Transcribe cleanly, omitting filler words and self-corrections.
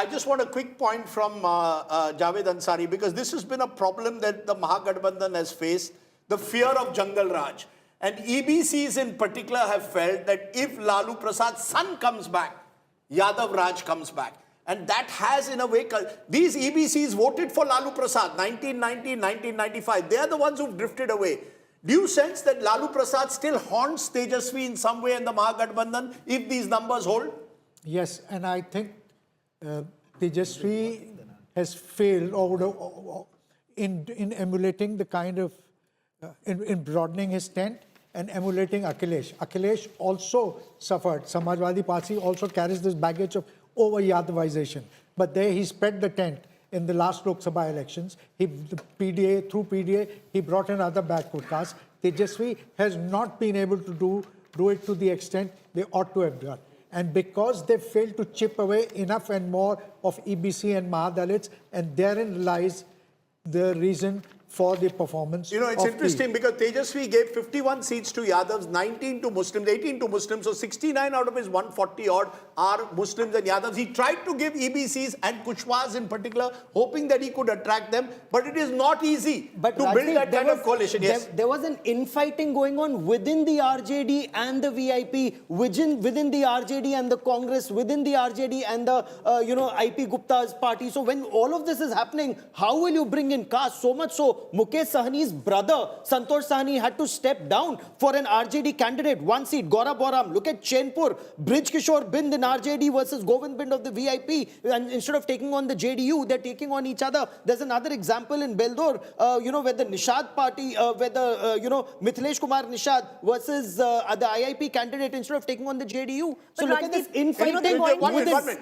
just want a quick point from Javed Ansari, because this has been a problem that the Mahagathbandhan has faced, the fear of Jungle Raj. And EBCs in particular have felt that if Lalu Prasad's son comes back, Yadav Raj comes back. And that has, in a way, these EBCs voted for Lalu Prasad, 1990, 1995. They are the ones who've drifted away. Do you sense that Lalu Prasad still haunts Tejashwi in some way in the Mahagathbandhan if these numbers hold? Yes, and I think Tejashwi has failed in emulating the kind of, in broadening his tent and emulating Akhilesh. Akhilesh also suffered. Samajwadi Party also carries this baggage of over-Yadavization. But there he spread the tent in the last Lok Sabha elections. Through PDA, he brought in other backward castes. Tejashwi has not been able to do it to the extent they ought to have done. And because they failed to chip away enough and more of EBC and Mahadalits, and therein lies the reason for the performance. You know, it's interesting because Tejashwi gave 51 seats to Yadavs, 19 to Muslims, 18 to Muslims. So 69 out of his 140 odd are Muslims and Yadavs. He tried to give EBCs and Kushwas in particular, hoping that he could attract them. But it is not easy to build that kind of coalition. Yes. There was an infighting going on within the RJD and the VIP, within the RJD and the Congress, within the RJD and the, IP Gupta's party. So when all of this is happening, how will you bring in caste? So much so, Mukesh Sahni's brother, Santosh Sahni, had to step down for an RJD candidate. One seat, Gaura Boram. Look at Chainpur, Brij Kishore Bind in RJD versus Govind Bind of the VIP. And instead of taking on the JDU, they're taking on each other. There's another example in Beldur, where the Nishad party, where the, Mithilesh Kumar Nishad versus the IIP candidate instead of taking on the JDU. So look at this infighting. One minute.